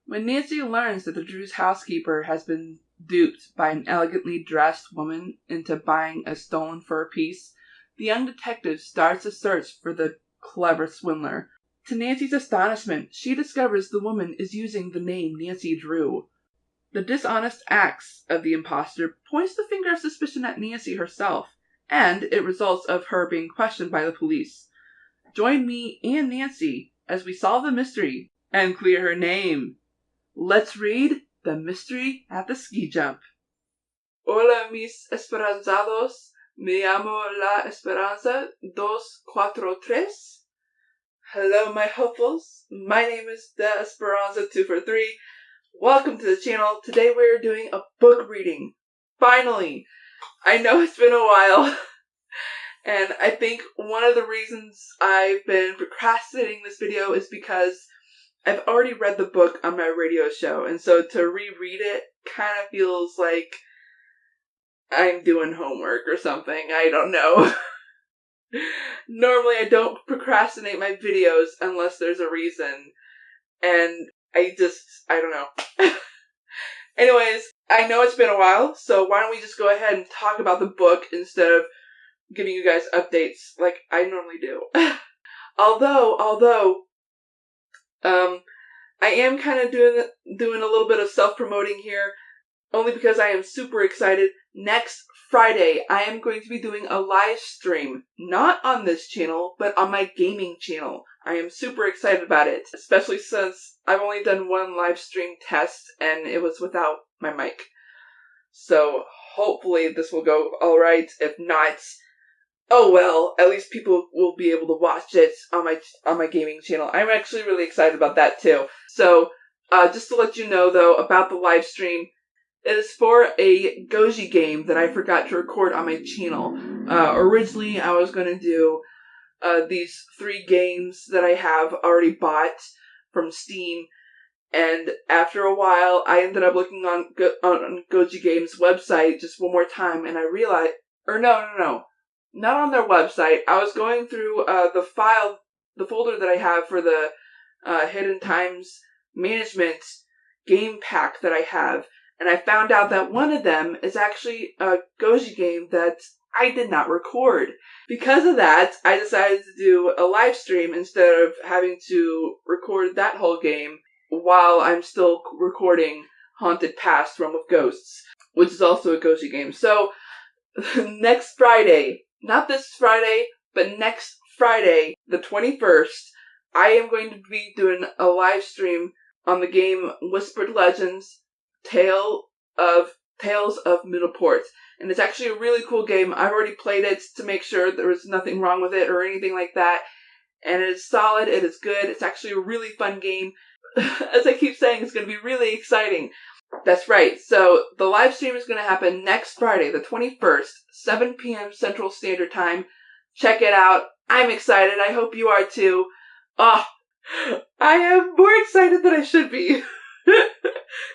When Nancy learns that the Drew's housekeeper has been duped by an elegantly dressed woman into buying a stolen fur piece, the young detective starts a search for the clever swindler. To Nancy's astonishment, she discovers the woman is using the name Nancy Drew. The dishonest acts of the impostor points the finger of suspicion at Nancy herself, and it results of her being questioned by the police. Join me and Nancy as we solve the mystery and clear her name. Let's read The Mystery at the Ski Jump. Hola mis esperanzados, me llamo La Esperanza 243. Hello my hopefuls, my name is The Esperanza 243. Welcome to the channel. Today we're doing a book reading. Finally! I know it's been a while, and I think one of the reasons I've been procrastinating this video is because I've already read the book on my radio show, and so to reread it kind of feels like I'm doing homework or something. I don't know. Normally I don't procrastinate my videos unless there's a reason, and I don't know. Anyways, I know it's been a while, so why don't we just go ahead and talk about the book instead of giving you guys updates like I normally do. Although, I am kind of doing a little bit of self-promoting here, only because I am super excited. Next Friday, I am going to be doing a live stream, not on this channel, but on my gaming channel. I am super excited about it, especially since I've only done one live stream test, and it was without my mic. So, hopefully this will go alright. If not, oh well, at least people will be able to watch it on my gaming channel. I'm actually really excited about that too. So, just to let you know though, about the live stream, it is for a Goji game that I forgot to record on my channel. Originally I was going to do these 3 games that I have already bought from Steam, and after a while I ended up looking on Goji Games' website just one more time, and I realized, no. Not on their website. I was going through the folder that I have for the Hidden Times Management game pack that I have, and I found out that one of them is actually a Goji game that I did not record. Because of that, I decided to do a live stream instead of having to record that whole game while I'm still recording Haunted Past Realm of Ghosts, which is also a Goji game. So, next Friday, not this Friday, but next Friday, the 21st, I am going to be doing a live stream on the game Whispered Legends, Tales of Middleport. And it's actually a really cool game. I've already played it to make sure there was nothing wrong with it or anything like that. And it is solid, it is good, it's actually a really fun game. As I keep saying, it's going to be really exciting. That's right. So the live stream is going to happen next Friday, the 21st, 7 p.m. Central Standard Time. Check it out. I'm excited. I hope you are too. Oh, I am more excited than I should be.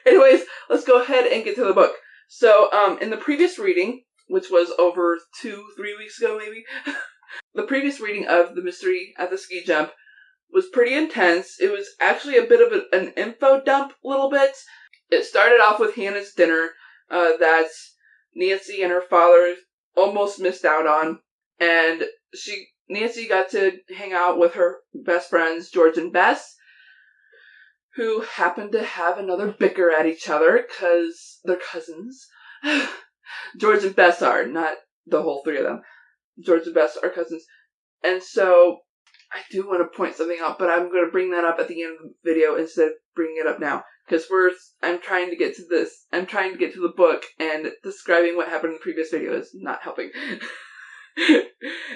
Anyways, let's go ahead and get to the book. So, in the previous reading, which was over 2-3 weeks ago maybe, the previous reading of The Mystery at the Ski Jump was pretty intense. It was actually a bit of an info dump a little bit. It started off with Hannah's dinner that Nancy and her father almost missed out on, and Nancy got to hang out with her best friends, George and Bess, who happened to have another bicker at each other because they're cousins. George and Bess are, not the whole 3 of them. George and Bess are cousins. And so, I do want to point something out, but I'm going to bring that up at the end of the video instead of bringing it up now. Because I'm trying to get to the book, and describing what happened in the previous video is not helping.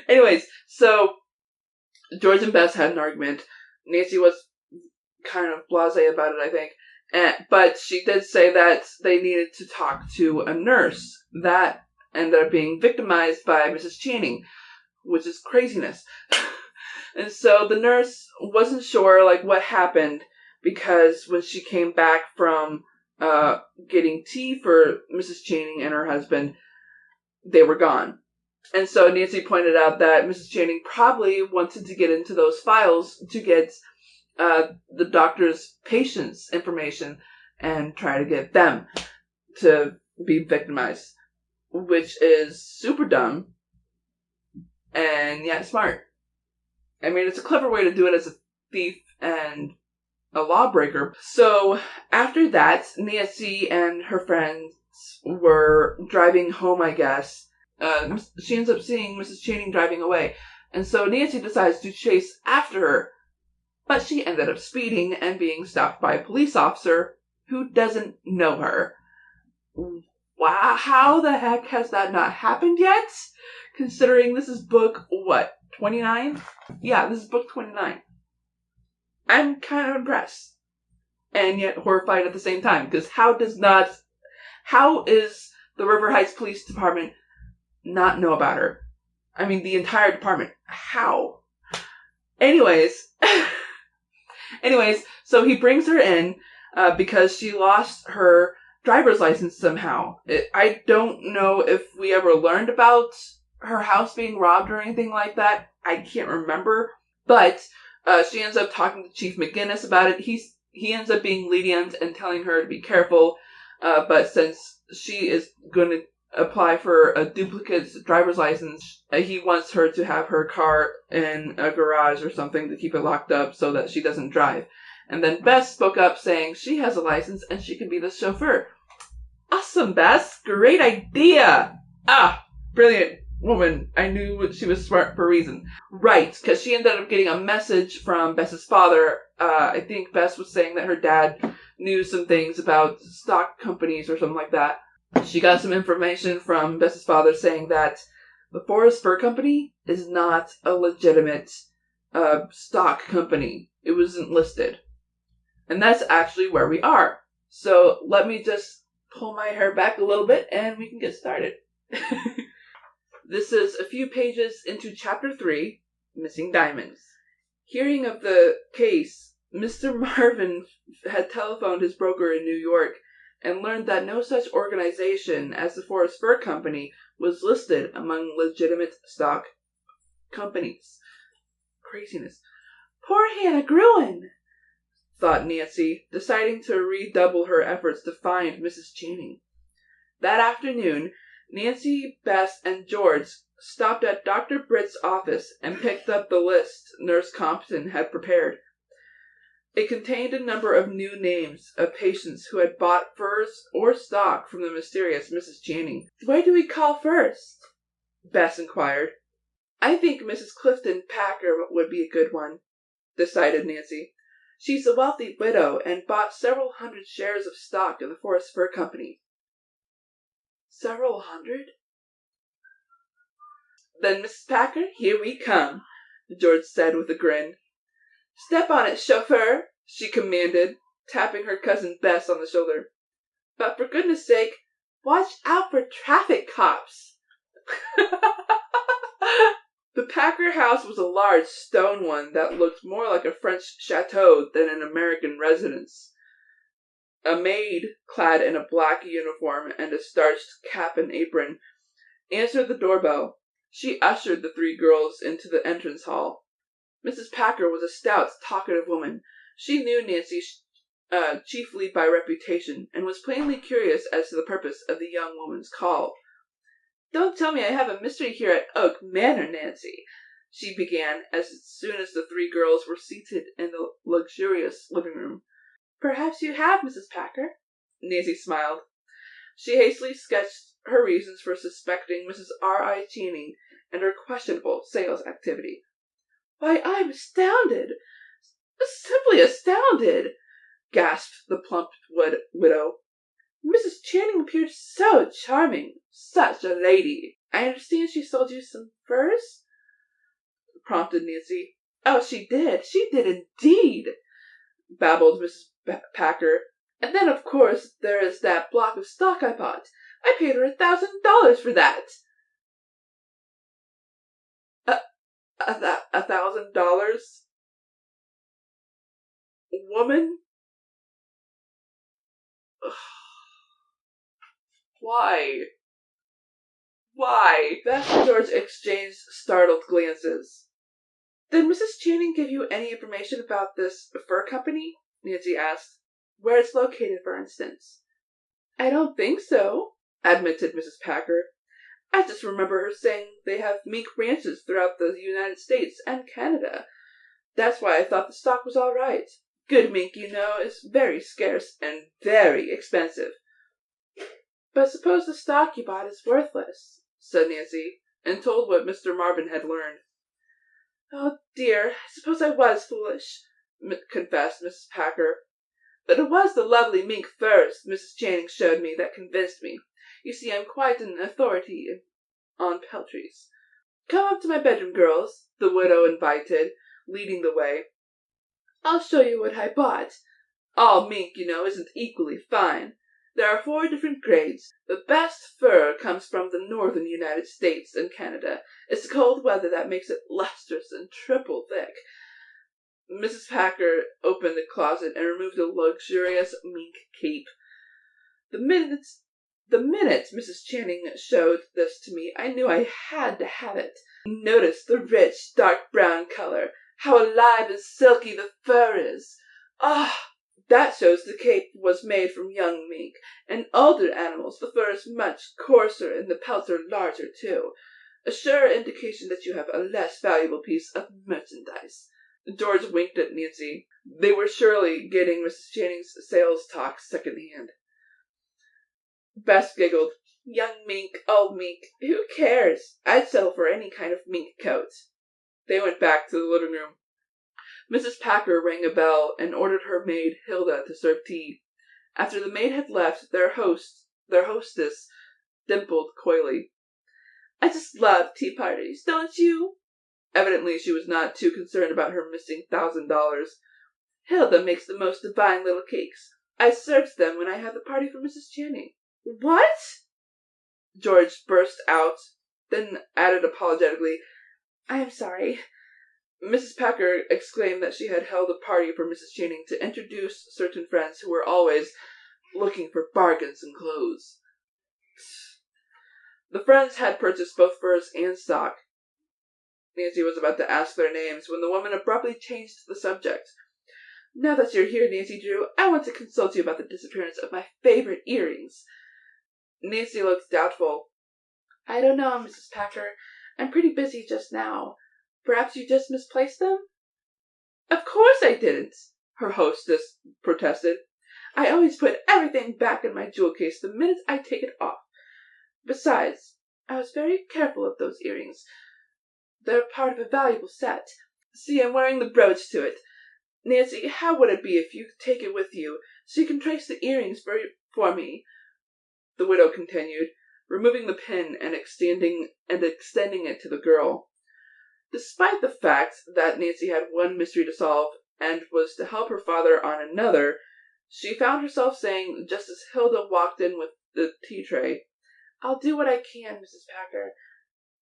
Anyways, so, George and Bess had an argument. Nancy was kind of blasé about it, I think. But she did say that they needed to talk to a nurse that ended up being victimized by Mrs. Channing, which is craziness. And so the nurse wasn't sure, what happened, because when she came back from getting tea for Mrs. Channing and her husband, they were gone. And so Nancy pointed out that Mrs. Channing probably wanted to get into those files to get the doctor's patient's information and try to get them to be victimized, which is super dumb and yet smart. I mean, it's a clever way to do it as a thief and a lawbreaker. So after that, Nancy and her friends were driving home, I guess. She ends up seeing Mrs. Channing driving away. And so Nancy decides to chase after her. But she ended up speeding and being stopped by a police officer who doesn't know her. Wow, how the heck has that not happened yet? Considering this is book, 29? Yeah, this is book 29. I'm kind of impressed. And yet horrified at the same time. Because how is the River Heights Police Department not know about her? I mean, the entire department. How? Anyways, so he brings her in because she lost her driver's license somehow. I don't know if we ever learned about her house being robbed or anything like that. I can't remember. But she ends up talking to Chief McGinnis about it. He ends up being lenient and telling her to be careful. But since she is going to apply for a duplicate driver's license, he wants her to have her car in a garage or something to keep it locked up so that she doesn't drive. And then Bess spoke up saying she has a license and she can be the chauffeur. Awesome, Bess. Great idea. Brilliant woman. I knew she was smart for a reason. Right, because she ended up getting a message from Bess's father. I think Bess was saying that her dad knew some things about stock companies or something like that. She got some information from Bess's father saying that the Forest Fur Company is not a legitimate stock company. It wasn't listed. And that's actually where we are. So let me just pull my hair back a little bit and we can get started. This is a few pages into Chapter 3, Missing Diamonds. Hearing of the case, Mr. Marvin had telephoned his broker in New York and learned that no such organization as the Forest Fur Company was listed among legitimate stock companies. Craziness. Poor Hannah Gruen, thought Nancy, deciding to redouble her efforts to find Mrs. Channing. That afternoon, Nancy, Bess, and George stopped at Dr. Britt's office and picked up the list Nurse Compton had prepared. It contained a number of new names of patients who had bought furs or stock from the mysterious Mrs. Channing. Where do we call first? Bess inquired. I think Mrs. Clifton Packer would be a good one, decided Nancy. She's a wealthy widow and bought several hundred shares of stock in the Forest Fur Company. Several hundred? Then, Mrs. Packer, here we come, George said with a grin. Step on it, chauffeur, she commanded, tapping her cousin Bess on the shoulder. But for goodness sake, watch out for traffic cops. The Packer house was a large stone one that looked more like a French chateau than an American residence. A maid, clad in a black uniform and a starched cap and apron, answered the doorbell. She ushered the three girls into the entrance hall. Mrs. Packer was a stout, talkative woman. She knew Nancy chiefly by reputation, and was plainly curious as to the purpose of the young woman's call. Don't tell me I have a mystery here at Oak Manor, Nancy, she began as soon as the three girls were seated in the luxurious living room. Perhaps you have, Mrs. Packer. Nancy smiled. She hastily sketched her reasons for suspecting Mrs. R.I. Channing and her questionable sales activity. Why, I'm astounded! Simply astounded! Gasped the plump widow. Mrs. Channing appeared so charming, such a lady. I understand she sold you some furs? Prompted Nancy. Oh, she did indeed, babbled Mrs. Packer. And then, of course, there is that block of stock I bought. I paid her $1,000 for that. $1,000? Woman? Why? Why? Bess and George exchanged startled glances. Did Mrs. Channing give you any information about this fur company? Nancy asked. Where it's located, for instance. I don't think so, admitted Mrs. Packer. I just remember her saying they have mink ranches throughout the United States and Canada. That's why I thought the stock was all right. Good mink, you know, is very scarce and very expensive. But suppose the stock you bought is worthless, said Nancy, and told what Mr. Marvin had learned. Oh dear, I suppose I was foolish, confessed Mrs. Packer. But it was the lovely mink furs Mrs. Channing showed me that convinced me. You see, I'm quite an authority on peltries. Come up to my bedroom, girls, the widow invited, leading the way. I'll show you what I bought. All mink, you know, isn't equally fine. There are 4 different grades. The best fur comes from the northern United States and Canada. It's the cold weather that makes it lustrous and triple thick. Mrs. Packer opened the closet and removed a luxurious mink cape. The minute Mrs. Channing showed this to me, I knew I had to have it. Notice the rich, dark brown color. How alive and silky the fur is. Ah! That shows the cape was made from young mink. In older animals, the fur is much coarser and the pelts are larger too. A sure indication that you have a less valuable piece of merchandise. George winked at Nancy. They were surely getting Mrs. Channing's sales talk secondhand. Bess giggled. Young mink, old mink, who cares? I'd settle for any kind of mink coat. They went back to the living room. Mrs. Packer rang a bell and ordered her maid Hilda to serve tea. After the maid had left, their hostess dimpled coyly. I just love tea parties, don't you? Evidently she was not too concerned about her missing $1,000. Hilda makes the most divine little cakes. I served them when I had the party for Mrs. Channing. What? George burst out, then added apologetically, I am sorry. Mrs. Packer exclaimed that she had held a party for Mrs. Channing to introduce certain friends who were always looking for bargains in clothes. The friends had purchased both furs and stock. Nancy was about to ask their names when the woman abruptly changed the subject. Now that you're here, Nancy Drew, I want to consult you about the disappearance of my favorite earrings. Nancy looked doubtful. I don't know, Mrs. Packer. I'm pretty busy just now. Perhaps you just misplaced them? Of course I didn't, her hostess protested. I always put everything back in my jewel case the minute I take it off. Besides, I was very careful of those earrings. They're part of a valuable set. See, I'm wearing the brooch to it. Nancy, how would it be if you take it with you, so you can trace the earrings for me? The widow continued, removing the pin and extending it to the girl. Despite the fact that Nancy had one mystery to solve and was to help her father on another, she found herself saying, just as Hilda walked in with the tea tray, I'll do what I can, Mrs. Packer.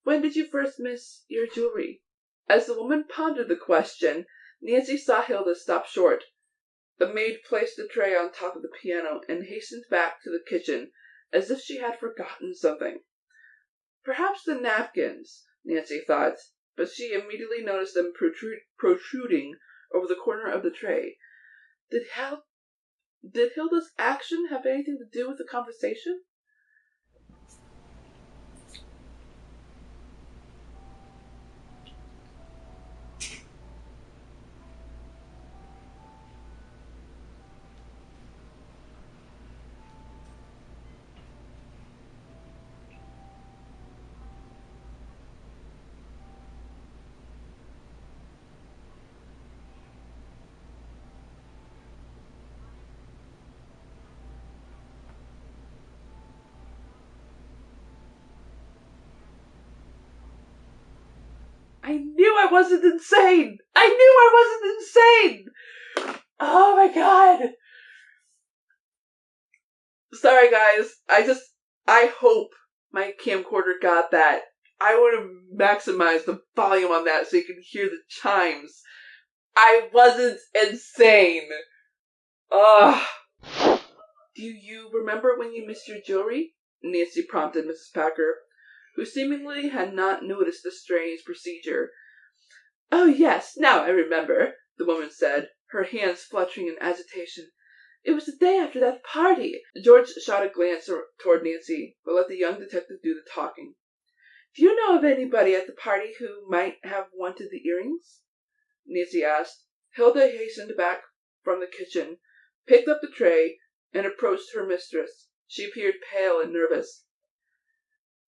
When did you first miss your jewelry? As the woman pondered the question, Nancy saw Hilda stop short. The maid placed the tray on top of the piano and hastened back to the kitchen, as if she had forgotten something. Perhaps the napkins, Nancy thought, but she immediately noticed them protruding over the corner of the tray. Did Hilda's action have anything to do with the conversation? I knew I wasn't insane! I knew I wasn't insane! Oh my god! Sorry guys, I hope my camcorder got that. I would have maximized the volume on that so you can hear the chimes. I wasn't insane! Ugh. Do you remember when you missed your jewelry? Nancy prompted Mrs. Packer, who seemingly had not noticed the strange procedure. Oh, yes, now I remember, the woman said, her hands fluttering in agitation. It was the day after that party. George shot a glance toward Nancy, but let the young detective do the talking. Do you know of anybody at the party who might have wanted the earrings? Nancy asked. Hilda hastened back from the kitchen, picked up the tray, and approached her mistress. She appeared pale and nervous.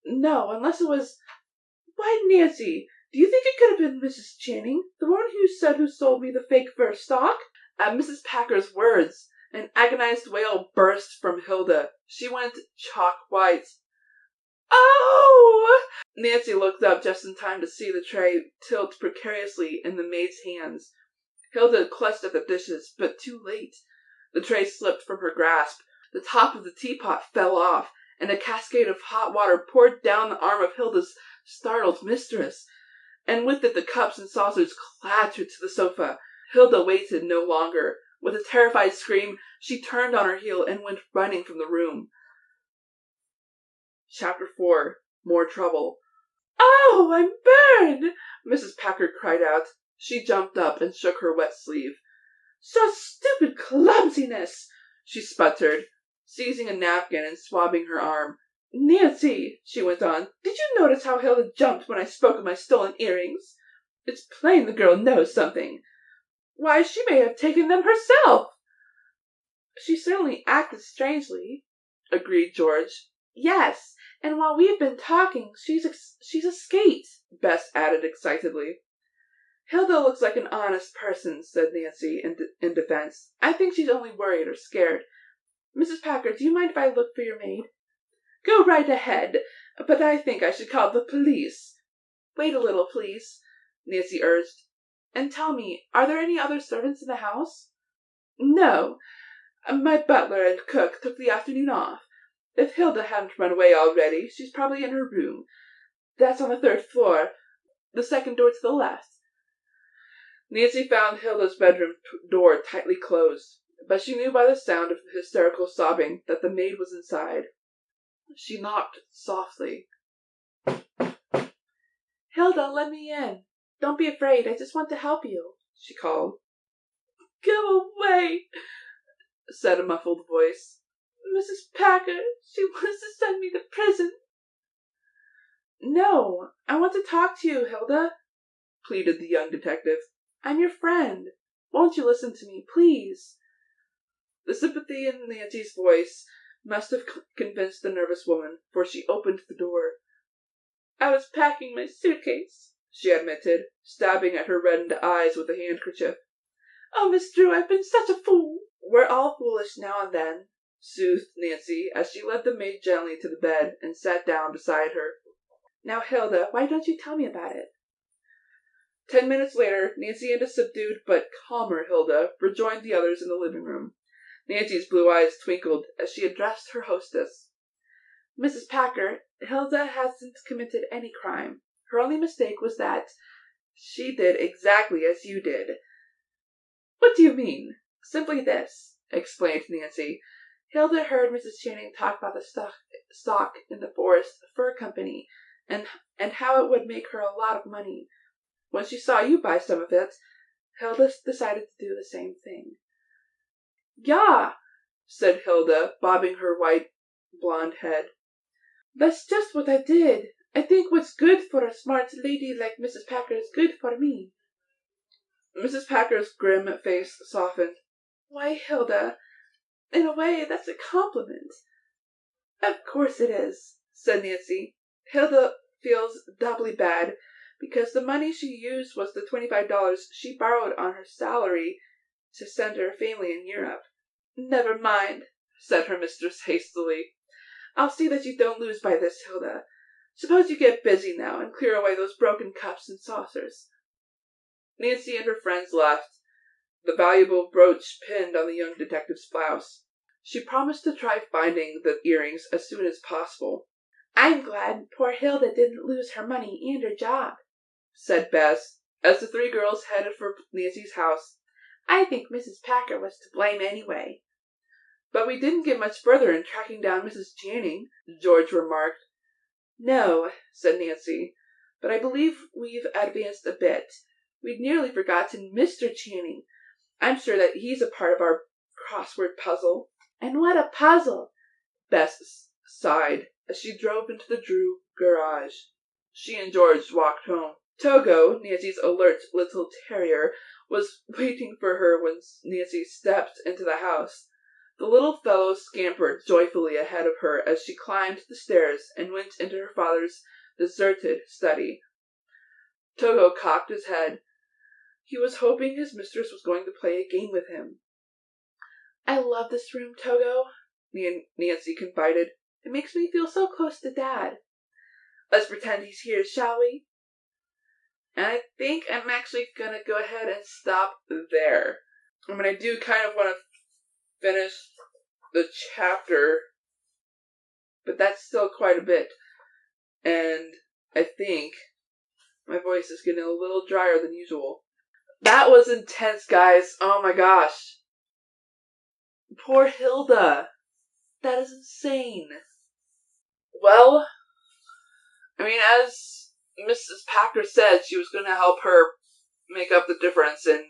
No, unless it was... Why, Nancy, do you think it could have been Mrs. Channing, the woman who sold me the fake fur stock? At Mrs. Packer's words, an agonized wail burst from Hilda. She went chalk white. Oh! Nancy looked up just in time to see the tray tilt precariously in the maid's hands. Hilda clutched at the dishes, but too late. The tray slipped from her grasp. The top of the teapot fell off, and a cascade of hot water poured down the arm of Hilda's startled mistress, and with it the cups and saucers clattered to the sofa. Hilda waited no longer. With a terrified scream, she turned on her heel and went running from the room. Chapter 4. More Trouble. Oh, I'm burned! Mrs. Packer cried out. She jumped up and shook her wet sleeve. Such stupid clumsiness! She sputtered, seizing a napkin and swabbing her arm. Nancy, she went on, did you notice how Hilda jumped when I spoke of my stolen earrings? It's plain the girl knows something. Why, she may have taken them herself. She certainly acted strangely, agreed George. Yes, and while we've been talking, she's escaped, Bess added excitedly. Hilda looks like an honest person, said Nancy in defense. I think she's only worried or scared. Mrs. Packer, do you mind if I look for your maid? Go right ahead, but I think I should call the police. Wait a little, please, Nancy urged. And tell me, are there any other servants in the house? No. My butler and cook took the afternoon off. If Hilda hadn't run away already, she's probably in her room. That's on the 3rd floor, the second door to the left. Nancy found Hilda's bedroom door tightly closed, but she knew by the sound of hysterical sobbing that the maid was inside. She knocked softly. Hilda, let me in. Don't be afraid, I just want to help you, she called. Go away, said a muffled voice. Mrs. Packer, she wants to send me to prison. No, I want to talk to you, Hilda, pleaded the young detective. I'm your friend. Won't you listen to me, please? The sympathy in Nancy's voice must have convinced the nervous woman, for she opened the door. I was packing my suitcase, she admitted, stabbing at her reddened eyes with a handkerchief. Oh, Miss Drew, I've been such a fool. We're all foolish now and then, soothed Nancy, as she led the maid gently to the bed and sat down beside her. Now, Hilda, why don't you tell me about it? 10 minutes later, Nancy and a subdued but calmer Hilda rejoined the others in the living room. Nancy's blue eyes twinkled as she addressed her hostess. Mrs. Packer, Hilda hasn't committed any crime. Her only mistake was that she did exactly as you did. What do you mean? Simply this, explained Nancy. Hilda heard Mrs. Channing talk about the stock in the Forest Fur Company and how it would make her a lot of money. When she saw you buy some of it, Hilda decided to do the same thing. Yeah, said Hilda, bobbing her white blonde head. That's just what I did. I think what's good for a smart lady like Mrs. Packer is good for me. Mrs. Packer's grim face softened. Why, Hilda, in a way, that's a compliment. Of course it is, said Nancy. Hilda feels doubly bad because the money she used was the $25 she borrowed on her salary to send her family in Europe. Never mind, said her mistress hastily. I'll see that you don't lose by this, Hilda. Suppose you get busy now and clear away those broken cups and saucers. Nancy and her friends left, the valuable brooch pinned on the young detective's blouse. She promised to try finding the earrings as soon as possible. I'm glad poor Hilda didn't lose her money and her job, said Bess, as the three girls headed for Nancy's house. I think Mrs. Packer was to blame anyway. But we didn't get much further in tracking down Mrs. Channing, George remarked. No, said Nancy, but I believe we've advanced a bit. We'd nearly forgotten Mr. Channing. I'm sure that he's a part of our crossword puzzle." "And what a puzzle!" Bess sighed as she drove into the Drew garage. She and George walked home. Togo, Nancy's alert little terrier, was waiting for her when Nancy stepped into the house. The little fellow scampered joyfully ahead of her as she climbed the stairs and went into her father's deserted study. Togo cocked his head. He was hoping his mistress was going to play a game with him. "I love this room, Togo," Nancy confided. "It makes me feel so close to Dad. Let's pretend he's here, shall we?" And I think I'm actually going to go ahead and stop there. I mean, I do kind of want to finish the chapter, but that's still quite a bit. And I think my voice is getting a little drier than usual. That was intense, guys. Oh my gosh. Poor Hilda. That is insane. Well, I mean, as Mrs. Packer said, she was going to help her make up the difference in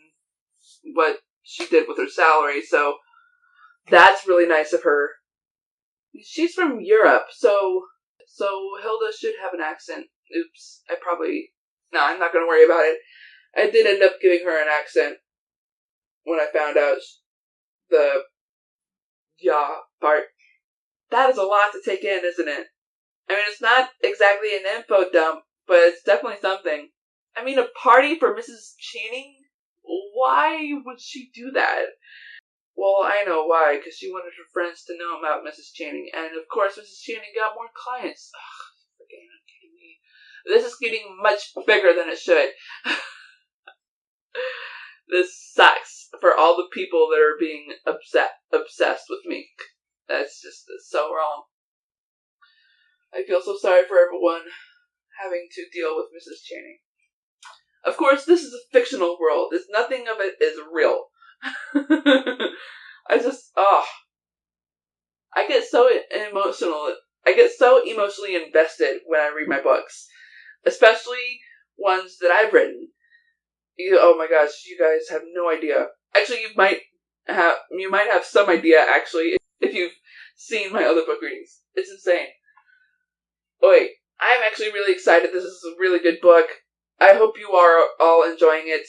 what she did with her salary, so that's really nice of her. She's from Europe, so Hilda should have an accent. Oops, no, I'm not going to worry about it. I did end up giving her an accent when I found out the yeah part. That is a lot to take in, isn't it? I mean, it's not exactly an info dump, but it's definitely something. I mean, a party for Mrs. Channing? Why would she do that? Well, I know why, because she wanted her friends to know about Mrs. Channing, and of course Mrs. Channing got more clients. Ugh, freaking kidding me. This is getting much bigger than it should. This sucks for all the people that are being obsessed with me. That's so wrong. I feel so sorry for everyone having to deal with Mrs. Channing. Of course, this is a fictional world. Nothing of it is real. I get so emotional. I get so emotionally invested when I read my books. Especially ones that I've written. Oh my gosh, you guys have no idea. Actually, you might have some idea, actually, if you've seen my other book readings. It's insane. Wait, I'm actually really excited. This is a really good book. I hope you are all enjoying it.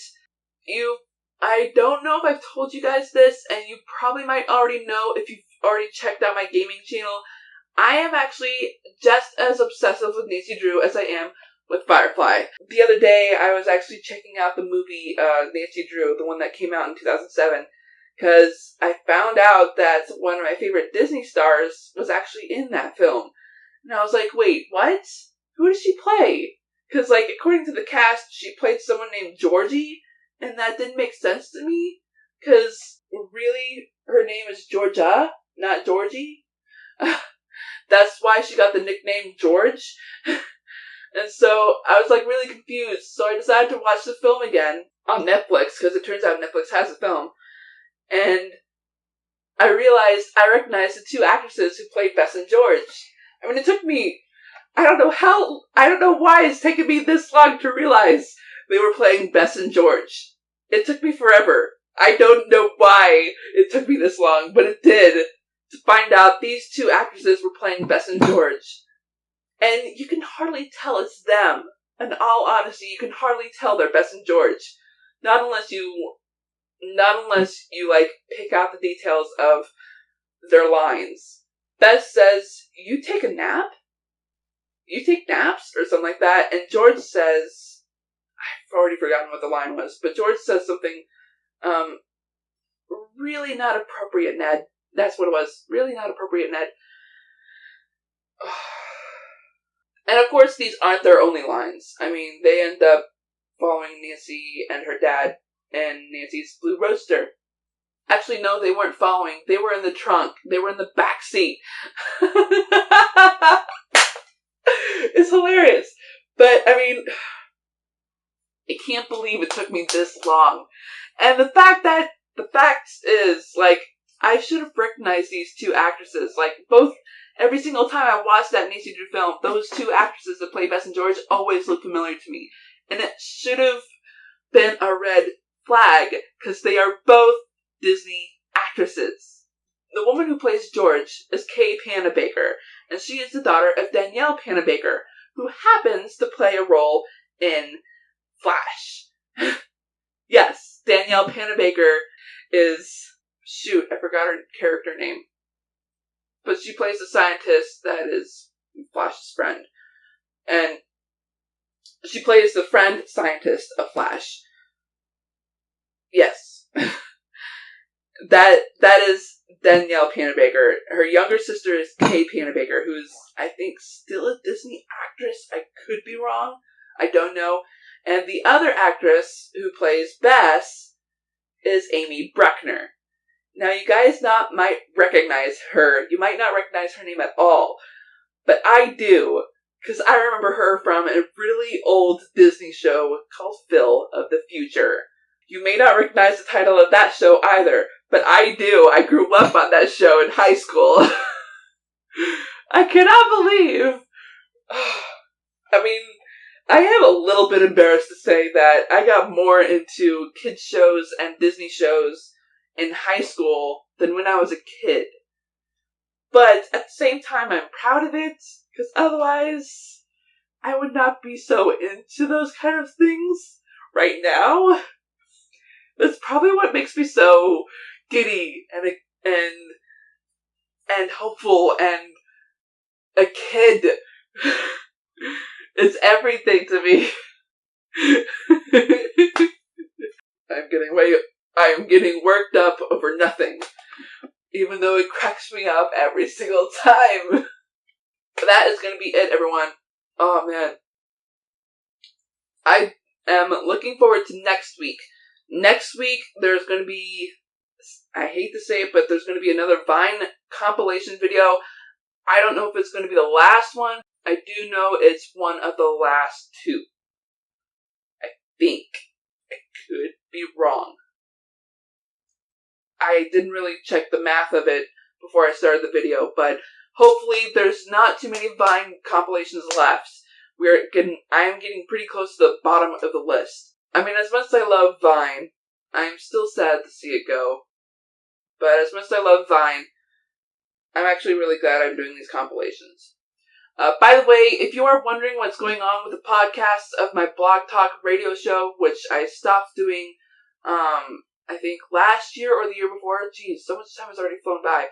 I don't know if I've told you guys this, and you probably might already know if you've already checked out my gaming channel. I am actually just as obsessive with Nancy Drew as I am with Firefly. The other day, I was actually checking out the movie Nancy Drew, the one that came out in 2007, because I found out that one of my favorite Disney stars was actually in that film. And I was like, wait, what? Who does she play? Because, according to the cast, she played someone named Georgie, and that didn't make sense to me, because really, her name is Georgia, not Georgie. That's why she got the nickname George. And so, I was, really confused, so I decided to watch the film again on Netflix, because it turns out Netflix has a film. And I recognized the two actresses who played Bess and George. I mean, it took me, I don't know why it's taken me this long to realize they were playing Bess and George. It took me forever. I don't know why it took me this long, but it did, to find out these two actresses were playing Bess and George. And you can hardly tell it's them. In all honesty, you can hardly tell they're Bess and George. Not unless you pick out the details of their lines. Bess says, "You take a nap? You take naps?" or something like that. And George says, I've already forgotten what the line was, but George says something, really not appropriate, Ned. That's what it was. Really not appropriate, Ned. And of course, these aren't their only lines. I mean, they end up following Nancy and her dad in Nancy's blue roadster. Actually, no, they weren't following. They were in the trunk. They were in the back seat. It's hilarious. But, I mean, I can't believe it took me this long. And the fact is, I should have recognized these two actresses. Every single time I watched that Nancy Drew film, those two actresses that play Bess and George always look familiar to me. And it should have been a red flag, because they are both Disney actresses. The woman who plays George is Kay Panabaker, and she is the daughter of Danielle Panabaker, who happens to play a role in Flash. Yes, Danielle Panabaker is... Shoot, I forgot her character name. But she plays a scientist that is Flash's friend. And she plays the friend scientist of Flash. Yes. That is Danielle Panabaker. Her younger sister is Kay Panabaker, who's, I think, still a Disney actress. I could be wrong. I don't know. And the other actress who plays Bess is Amy Bruckner. Now, you guys might recognize her. You might not recognize her name at all. But I do. Because I remember her from a really old Disney show called Phil of the Future. You may not recognize the title of that show either, but I do. I grew up on that show in high school. I cannot believe. I mean, I am a little bit embarrassed to say that I got more into kids shows and Disney shows in high school than when I was a kid. But at the same time, I'm proud of it, because otherwise I would not be so into those kind of things right now. That's probably what makes me so giddy and hopeful and a kid. It's everything to me. I am getting worked up over nothing, even though it cracks me up every single time. That is going to be it, everyone. Oh, man. I am looking forward to next week. Next week, there's going to be, I hate to say it, but there's going to be another Vine compilation video. I don't know if it's going to be the last one. I do know it's one of the last two. I think. I could be wrong. I didn't really check the math of it before I started the video, but hopefully there's not too many Vine compilations left. I am getting pretty close to the bottom of the list. I mean, as much as I love Vine, I'm still sad to see it go. But as much as I love Vine, I'm actually really glad I'm doing these compilations. By the way, if you are wondering what's going on with the podcast of my Blog Talk radio show, which I stopped doing, I think last year or the year before. Geez, so much time has already flown by.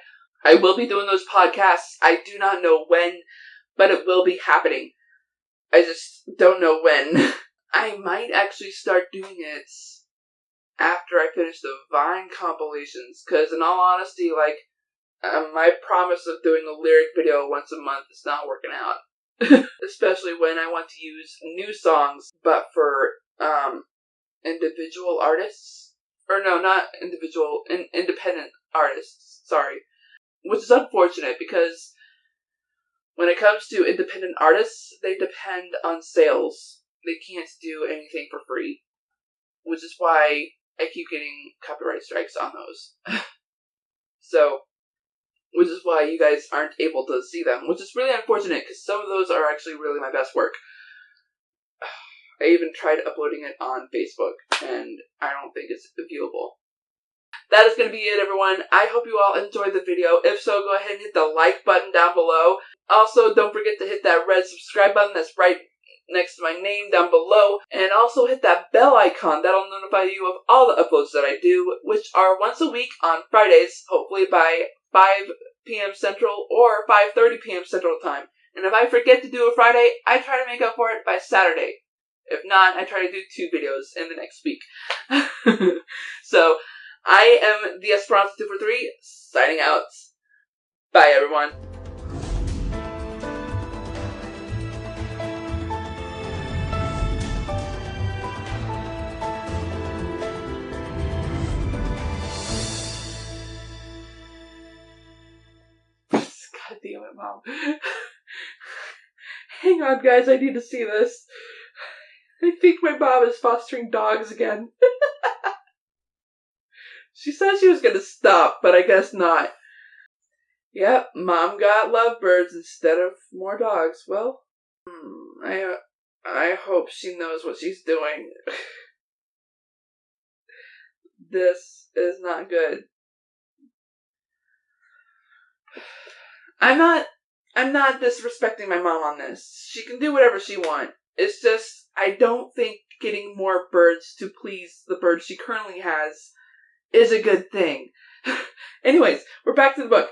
I will be doing those podcasts. I do not know when, but it will be happening. I just don't know when. I might actually start doing it after I finish the Vine compilations, because in all honesty, my promise of doing a lyric video once a month is not working out. Especially when I want to use new songs, but for, individual artists. Or no, not individual, independent artists, sorry. Which is unfortunate, because when it comes to independent artists, they depend on sales. They can't do anything for free. Which is why I keep getting copyright strikes on those. So, which is why you guys aren't able to see them. Which is really unfortunate, because some of those are actually really my best work. I even tried uploading it on Facebook, and I don't think it's viewable. That is going to be it, everyone. I hope you all enjoyed the video. If so, go ahead and hit the like button down below. Also, don't forget to hit that red subscribe button that's right next to my name down below. And also hit that bell icon. That'll notify you of all the uploads that I do, which are once a week on Fridays, hopefully by 5 p.m. Central or 5:30 p.m. Central Time. And if I forget to do a Friday, I try to make up for it by Saturday. If not, I try to do 2 videos in the next week. So, I am the Esperanza 243, signing out. Bye, everyone. God damn it, Mom. Hang on, guys, I need to see this. I think my mom is fostering dogs again. She said she was gonna stop, but I guess not. Yep, Mom got lovebirds instead of more dogs. Well, I hope she knows what she's doing. This is not good. I'm not disrespecting my mom on this. She can do whatever she wants. It's just, I don't think getting more birds to please the birds she currently has is a good thing. Anyways, we're back to the book.